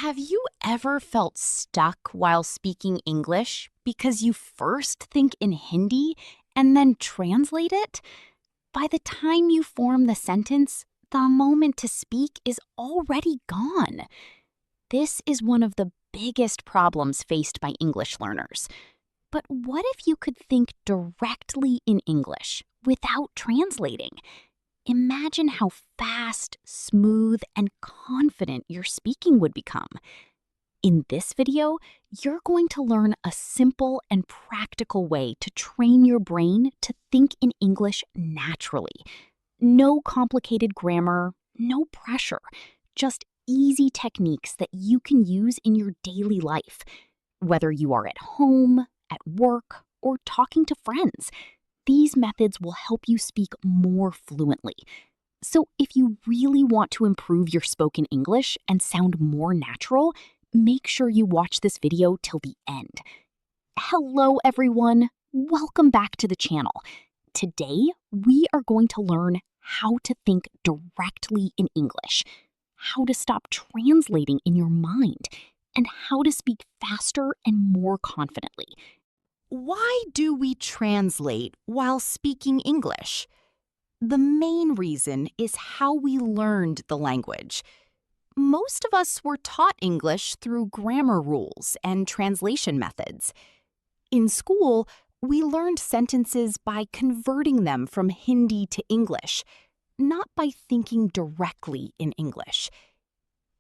Have you ever felt stuck while speaking English because you first think in Hindi and then translate it? By the time you form the sentence, the moment to speak is already gone. This is one of the biggest problems faced by English learners. But what if you could think directly in English without translating? Imagine how fast, smooth, and confident your speaking would become. In this video, you're going to learn a simple and practical way to train your brain to think in English naturally. No complicated grammar, no pressure, just easy techniques that you can use in your daily life, whether you are at home, at work, or talking to friends. These methods will help you speak more fluently. So if you really want to improve your spoken English and sound more natural, make sure you watch this video till the end. Hello, everyone. Welcome back to the channel. Today, we are going to learn how to think directly in English, how to stop translating in your mind, and how to speak faster and more confidently. Why do we translate while speaking English? The main reason is how we learned the language. Most of us were taught English through grammar rules and translation methods. In school, we learned sentences by converting them from Hindi to English, not by thinking directly in English.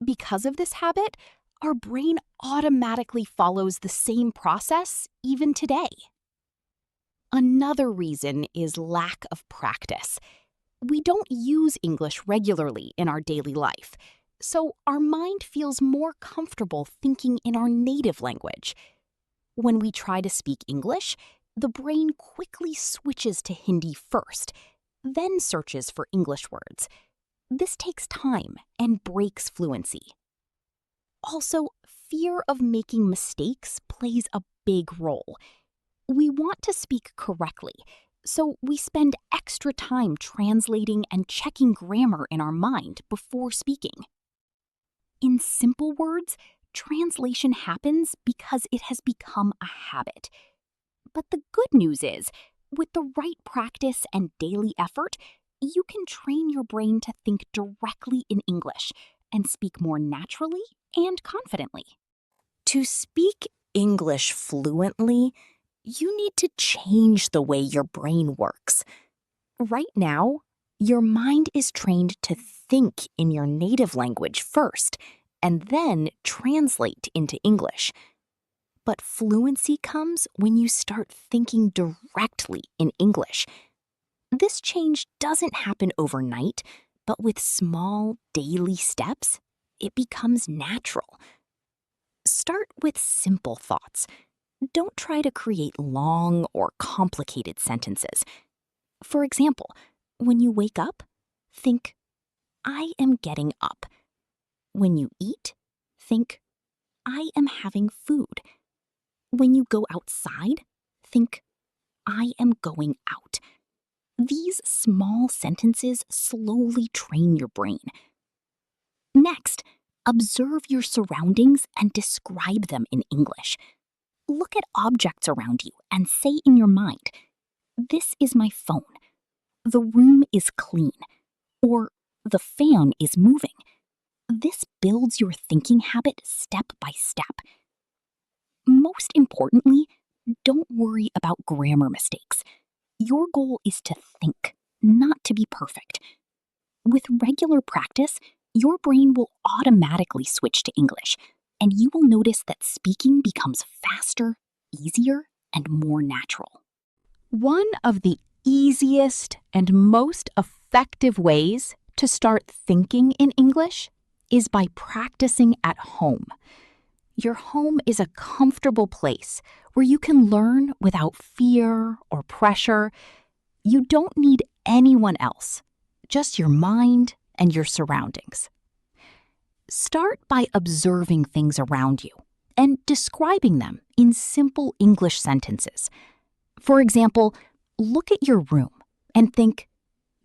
Because of this habit, our brain automatically follows the same process even today. Another reason is lack of practice. We don't use English regularly in our daily life, so our mind feels more comfortable thinking in our native language. When we try to speak English, the brain quickly switches to Hindi first, then searches for English words. This takes time and breaks fluency. Also, fear of making mistakes plays a big role. We want to speak correctly, so we spend extra time translating and checking grammar in our mind before speaking. In simple words, translation happens because it has become a habit. But the good news is, with the right practice and daily effort, you can train your brain to think directly in English and speak more naturally and confidently. To speak English fluently, you need to change the way your brain works. Right now, your mind is trained to think in your native language first and then translate into English. But fluency comes when you start thinking directly in English. This change doesn't happen overnight, but with small daily steps, it becomes natural. Start with simple thoughts. Don't try to create long or complicated sentences. For example, when you wake up, think, I am getting up. When you eat, think, I am having food. When you go outside, think, I am going out. These small sentences slowly train your brain. Next, observe your surroundings and describe them in English. Look at objects around you and say in your mind, this is my phone. The room is clean. Or the fan is moving. This builds your thinking habit step by step. Most importantly, don't worry about grammar mistakes. Your goal is to think, not to be perfect. With regular practice, your brain will automatically switch to English, and you will notice that speaking becomes faster, easier, and more natural. One of the easiest and most effective ways to start thinking in English is by practicing at home. Your home is a comfortable place where you can learn without fear or pressure. You don't need anyone else, just your mind and your surroundings. Start by observing things around you and describing them in simple English sentences. For example, look at your room and think,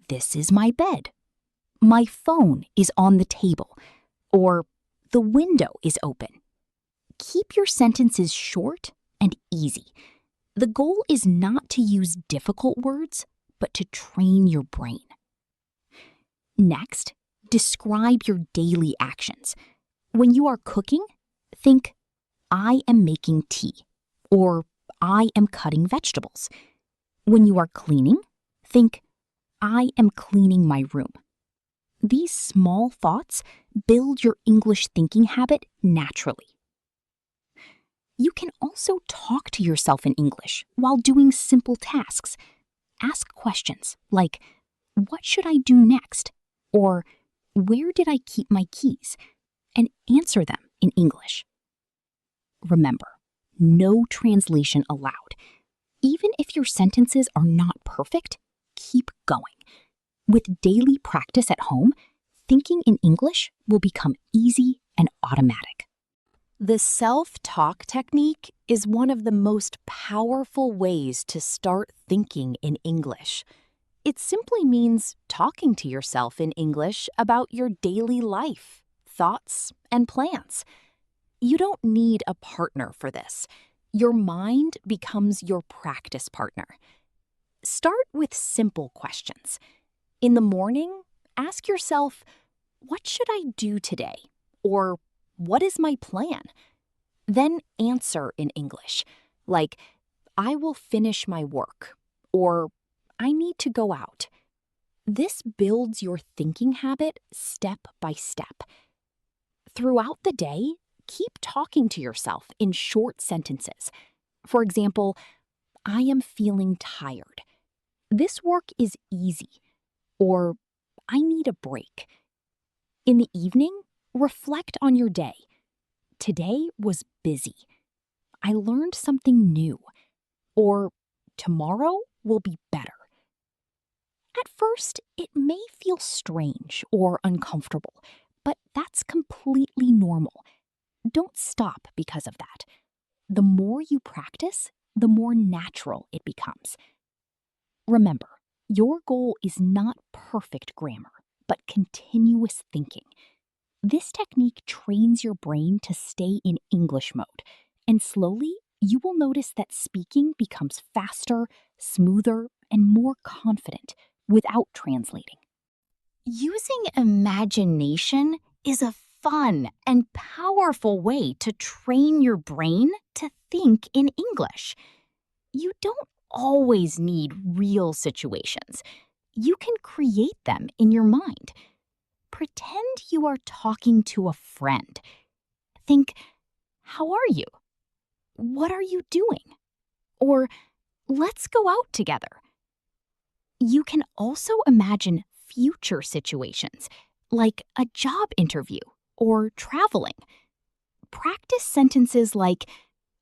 this is my bed. My phone is on the table. Or The window is open. Keep your sentences short and easy. The goal is not to use difficult words, but to train your brain. Next, describe your daily actions. When you are cooking, think, I am making tea, or I am cutting vegetables. When you are cleaning, think, I am cleaning my room. These small thoughts build your English thinking habit naturally. You can also talk to yourself in English while doing simple tasks. Ask questions like, what should I do next? Or, where did I keep my keys? And answer them in English. Remember, no translation allowed. Even if your sentences are not perfect, keep going. With daily practice at home, thinking in English will become easy and automatic. The self-talk technique is one of the most powerful ways to start thinking in English. It simply means talking to yourself in English about your daily life, thoughts, and plans. You don't need a partner for this. Your mind becomes your practice partner. Start with simple questions. In the morning, ask yourself, what should I do today? Or, what is my plan? Then answer in English, like, I will finish my work, or I need to go out. This builds your thinking habit step by step. Throughout the day, keep talking to yourself in short sentences. For example, I am feeling tired. This work is easy. Or, I need a break. In the evening, reflect on your day. Today was busy. I learned something new. Or, tomorrow will be better. At first, it may feel strange or uncomfortable, but that's completely normal. Don't stop because of that. The more you practice, the more natural it becomes. Remember, your goal is not perfect grammar, but continuous thinking. This technique trains your brain to stay in English mode, and slowly you will notice that speaking becomes faster, smoother, and more confident without translating. Using imagination is a fun and powerful way to train your brain to think in English. You don't always need real situations. You can create them in your mind. Pretend you are talking to a friend. Think, how are you? What are you doing? Or, let's go out together. You can also imagine future situations, like a job interview or traveling. Practice sentences like,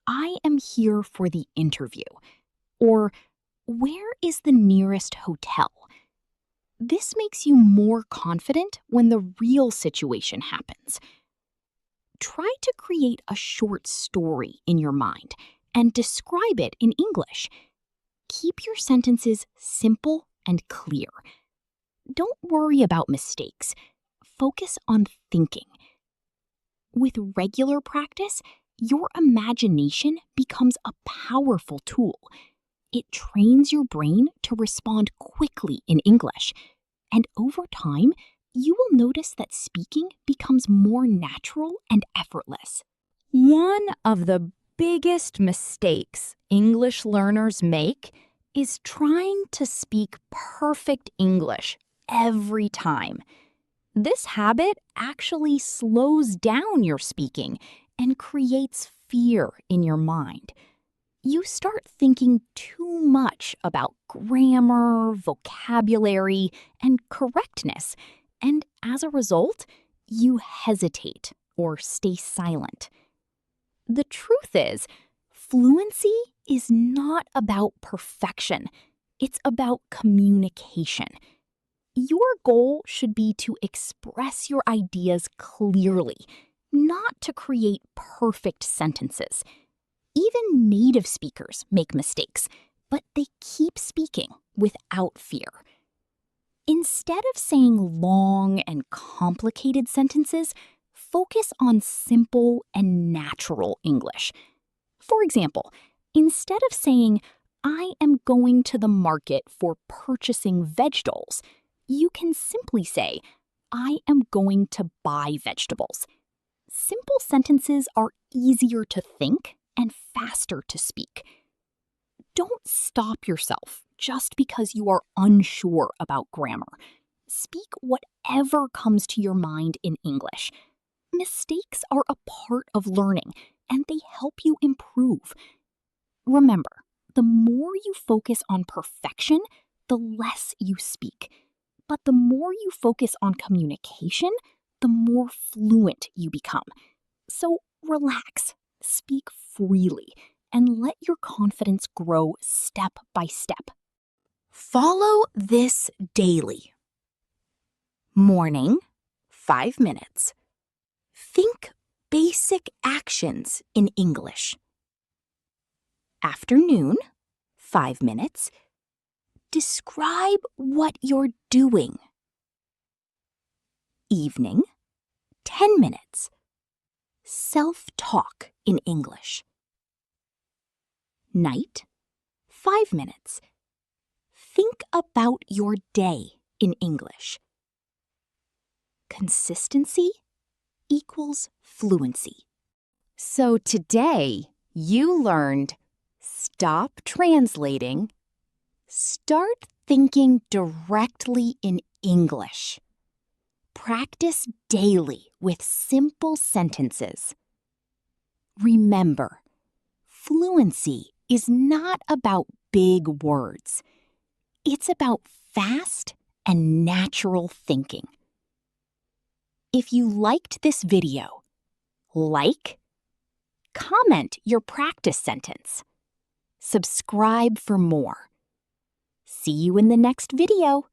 I am here for the interview, or where is the nearest hotel? This makes you more confident when the real situation happens. Try to create a short story in your mind and describe it in English. Keep your sentences simple and clear. Don't worry about mistakes. Focus on thinking. With regular practice, your imagination becomes a powerful tool. It trains your brain to respond quickly in English, and over time, you will notice that speaking becomes more natural and effortless. One of the biggest mistakes English learners make is trying to speak perfect English every time. This habit actually slows down your speaking and creates fear in your mind. You start thinking too much about grammar, vocabulary, and correctness, and as a result, you hesitate or stay silent. The truth is, fluency is not about perfection. It's about communication. Your goal should be to express your ideas clearly, not to create perfect sentences. Even native speakers make mistakes, but they keep speaking without fear. Instead of saying long and complicated sentences, focus on simple and natural English. For example, instead of saying, I am going to the market for purchasing vegetables, you can simply say, I am going to buy vegetables. Simple sentences are easier to think and faster to speak. Don't stop yourself just because you are unsure about grammar. Speak whatever comes to your mind in English. Mistakes are a part of learning, and they help you improve. Remember, the more you focus on perfection, the less you speak. But the more you focus on communication, the more fluent you become. So relax, speak freely, and let your confidence grow step by step. Follow this daily. Morning, 5 minutes. Think basic actions in English. Afternoon, 5 minutes. Describe what you're doing. Evening, 10 minutes. Self-talk in English. Night, 5 minutes. Think about your day in English. Consistency equals fluency. So today, you learned stop translating, start thinking directly in English. Practice daily with simple sentences. Remember, fluency is not about big words. It's about fast and natural thinking. If you liked this video, like, comment your practice sentence. Subscribe for more. See you in the next video.